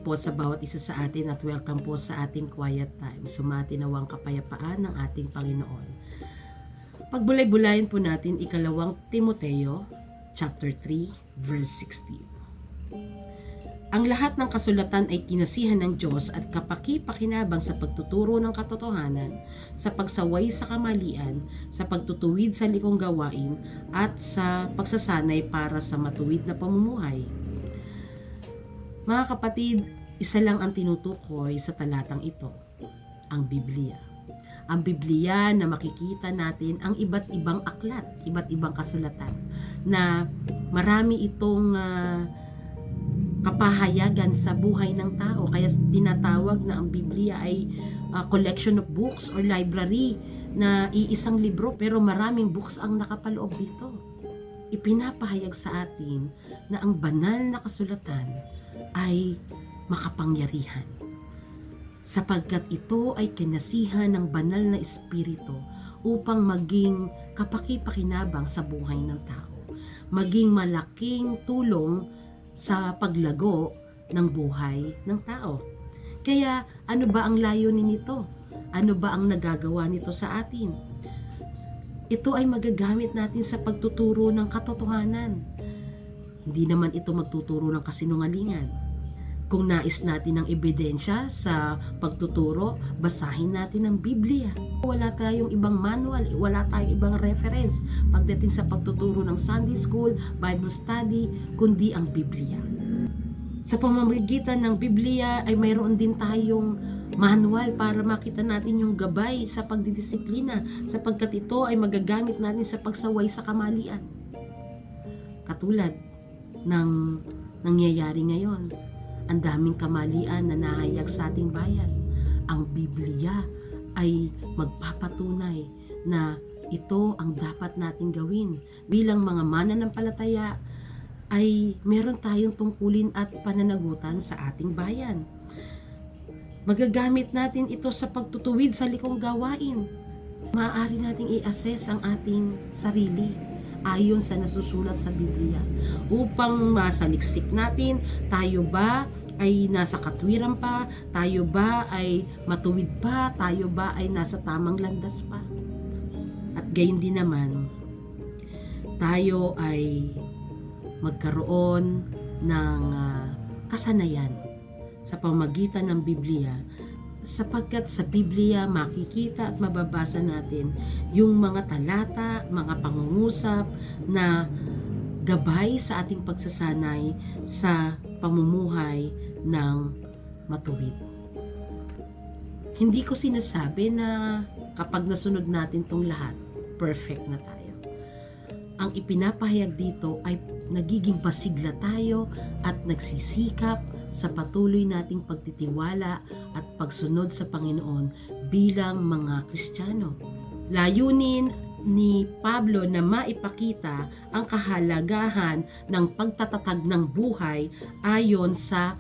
po sa bawat isa sa atin at welcome po sa ating quiet time. Sumati nawang kapayapaan ng ating Panginoon. Pagbulay-bulayan po natin ikalawang Timoteo chapter 3 verse 16. Ang lahat ng kasulatan ay kinasihan ng Diyos at kapaki-pakinabang sa pagtuturo ng katotohanan, sa pagsaway sa kamalian, sa pagtutuwid sa likong gawain, at sa pagsasanay para sa matuwid na pamumuhay. Mga kapatid, isa lang ang tinutukoy sa talatang ito, ang Biblia. Ang Biblia na makikita natin ang iba't ibang aklat, iba't ibang kasulatan na marami itong kapahayagan sa buhay ng tao. Kaya tinatawag na ang Biblia ay collection of books or library na iisang libro pero maraming books ang nakapaloob dito. Ipinapahayag sa atin na ang banal na kasulatan ay makapangyarihan sapagkat ito ay kinasihan ng banal na espiritu upang maging kapaki-pakinabang sa buhay ng tao, maging malaking tulong sa paglago ng buhay ng tao. Kaya ano ba ang layunin nito? Ano ba ang nagagawa nito sa atin? Ito ay magagamit natin sa pagtuturo ng katotohanan. Hindi naman ito magtuturo ng kasinungalingan. Kung nais natin ng ebidensya sa pagtuturo, basahin natin ang Biblia. Wala tayong ibang manual, wala tayong ibang reference pagdating sa pagtuturo ng Sunday School, Bible Study, kundi ang Biblia. Sa pamamagitan ng Biblia ay mayroon din tayong manual para makita natin yung gabay sa pagdidisiplina sapagkat ito ay magagamit natin sa pagsaway sa kamalian. Katulad ng nangyayari ngayon, ang daming kamalian na nahayag sa ating bayan. Ang Biblia ay magpapatunay na ito ang dapat nating gawin. Bilang mga mananampalataya ay meron tayong tungkulin at pananagutan sa ating bayan. Magagamit natin ito sa pagtutuwid sa likong gawain. Maaari nating i-assess ang ating sarili ayon sa nasusulat sa Biblia upang masaliksik natin, tayo ba ay nasa katwiran pa, tayo ba ay matuwid pa, tayo ba ay nasa tamang landas pa. At gayon din naman, tayo ay magkaroon ng kasanayan sa pamamagitan ng Biblia sapagkat sa Biblia makikita at mababasa natin yung mga talata, mga pangungusap na gabay sa ating pagsasanay sa pamumuhay ng matuwid. Hindi ko sinasabi na kapag nasunod natin tong lahat, perfect na tayo. Ang ipinapahayag dito ay nagiging pasigla tayo at nagsisikap sa patuloy nating pagtitiwala at pagsunod sa Panginoon bilang mga Kristiyano. Layunin ni Pablo na maipakita ang kahalagahan ng pagtatatag ng buhay ayon sa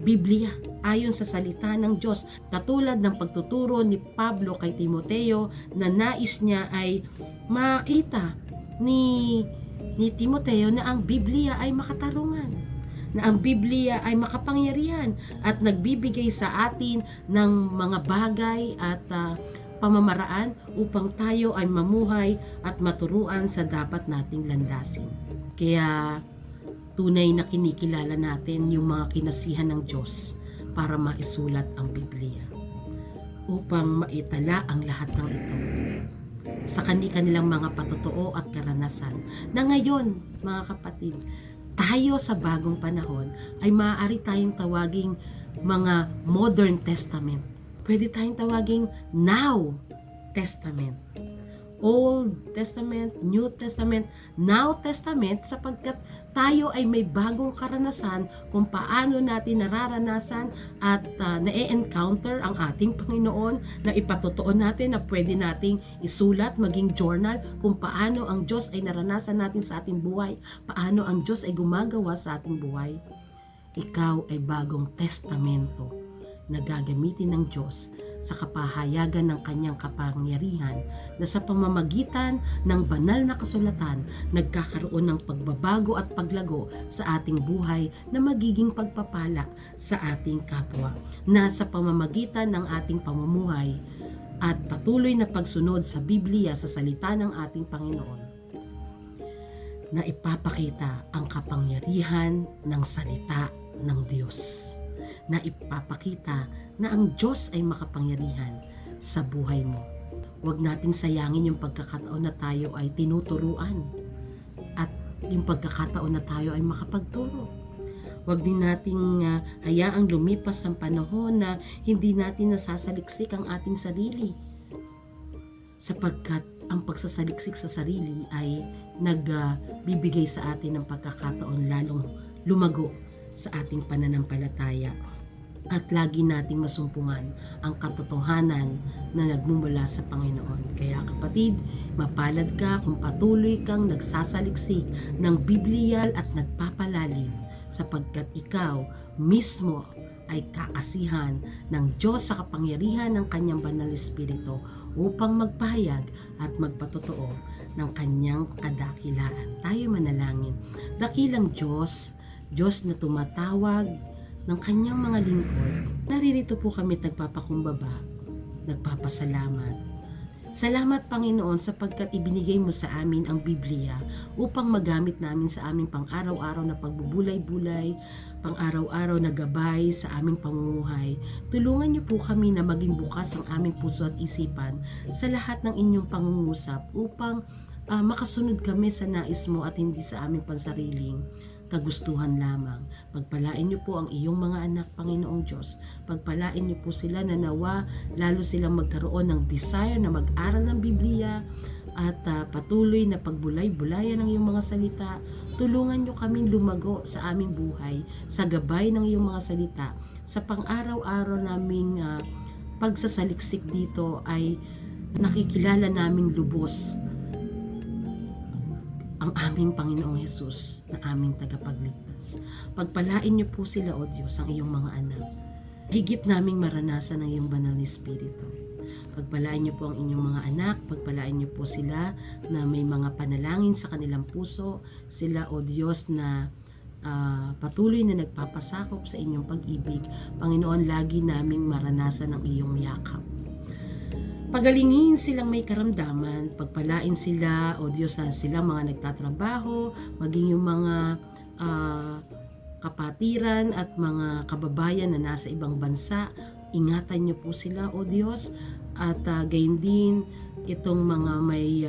Biblia, ayon sa salita ng Diyos. Katulad ng pagtuturo ni Pablo kay Timoteo na nais niya ay makita ni Timoteo na ang Biblia ay makatarungan, na ang Biblia ay makapangyarihan at nagbibigay sa atin ng mga bagay at pamamaraan upang tayo ay mamuhay at maturuan sa dapat nating landasin. Kaya tunay na kinikilala natin yung mga kinasihan ng Diyos para maisulat ang Biblia upang maitala ang lahat ng ito sa kanilang mga patotoo at karanasan na ngayon, mga kapatid, tayo sa bagong panahon ay maaari tayong tawaging mga Modern Testament. Pwede tayong tawaging Now Testament. Old Testament, New Testament, Now Testament sapagkat tayo ay may bagong karanasan kung paano natin nararanasan at na-encounter ang ating Panginoon na ipatotoo natin na pwede nating isulat, maging journal kung paano ang Diyos ay naranasan natin sa ating buhay, paano ang Diyos ay gumagawa sa ating buhay. Ikaw ay bagong testamento na gagamitin ng Diyos sa kapahayagan ng kanyang kapangyarihan na sa pamamagitan ng banal na kasulatan nagkakaroon ng pagbabago at paglago sa ating buhay na magiging pagpapala sa ating kapwa, na sa pamamagitan ng ating pamumuhay at patuloy na pagsunod sa Biblia, sa salita ng ating Panginoon, na ipapakita ang kapangyarihan ng salita ng Diyos, na ipapakita na ang Diyos ay makapangyarihan sa buhay mo. Huwag nating sayangin yung pagkakataon na tayo ay tinuturuan at yung pagkakataon na tayo ay makapagturo. Huwag din nating hayaang lumipas ang panahon na hindi natin nasasaliksik ang ating sarili, sapagkat ang pagsasaliksik sa sarili ay nagbibigay sa atin ng pagkakataon lalong lumago sa ating pananampalataya, at lagi nating masumpungan ang katotohanan na nagmumula sa Panginoon. Kaya kapatid, mapalad ka kung patuloy kang nagsasaliksik ng Biblia at nagpapalalim, sapagkat ikaw mismo ay kakasihan ng Diyos sa kapangyarihan ng kanyang banal espiritu upang magpahayag at magpatotoo ng kanyang kadakilaan. Tayo manalangin. Dakilang Diyos, Diyos na tumatawag ng kanyang mga lingkod, naririto po kami nagpapakumbaba, nagpapasalamat. Salamat Panginoon sapagkat ibinigay mo sa amin ang Biblia upang magamit namin sa aming pang-araw-araw na pagbubulay-bulay, pang-araw-araw na gabay sa aming pamumuhay. Tulungan niyo po kami na maging bukas ang aming puso at isipan sa lahat ng inyong pangungusap upang makasunod kami sa nais mo at hindi sa aming pansariling kagustuhan lamang. Pagpalain niyo po ang iyong mga anak, Panginoong Diyos. Pagpalain niyo po sila na nawa lalo silang magkaroon ng desire na mag-aral ng Biblia at patuloy na pagbulay-bulayan ng iyong mga salita. Tulungan niyo kaming lumago sa aming buhay sa gabay ng iyong mga salita. Sa pang-araw-araw naming pagsasaliksik dito ay nakikilala naming lubos ang aming Panginoong Hesus na aming tagapagligtas. Pagpalain niyo po sila, O Diyos, ang iyong mga anak. Higit naming maranasan ang iyong banal na Espiritu. Pagpalain niyo po ang inyong mga anak, pagpalain niyo po sila na may mga panalangin sa kanilang puso. Sila, O Diyos, na patuloy na nagpapasakop sa inyong pag-ibig. Panginoon, lagi naming maranasan ang iyong yakap. Pagalingin silang may karamdaman, pagpalain sila, O Diyos, sila mga nagtatrabaho, maging yung mga kapatiran at mga kababayan na nasa ibang bansa. Ingatan niyo po sila, O Diyos, at gayon din itong mga may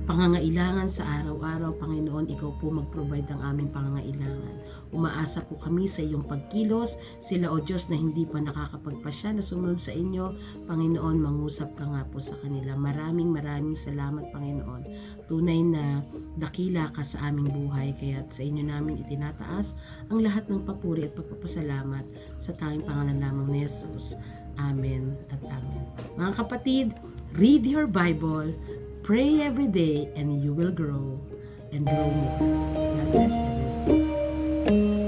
pangangailangan sa araw-araw. Panginoon, ikaw po mag-provide ng aming pangangailangan. Umaasa po kami sa iyong pagkilos. Sila, O Diyos, na hindi pa nakakapagpasya na sumunod sa inyo, Panginoon, mangusap ka nga po sa kanila. Maraming salamat, Panginoon. Tunay na dakila ka sa aming buhay, kaya sa inyo namin itinataas ang lahat ng papuri at pagpapasalamat sa tanging pangalan lamang ni Jesus. Amen at amen. Mga kapatid, read your Bible, pray every day, and you will grow and grow more. God bless everyone.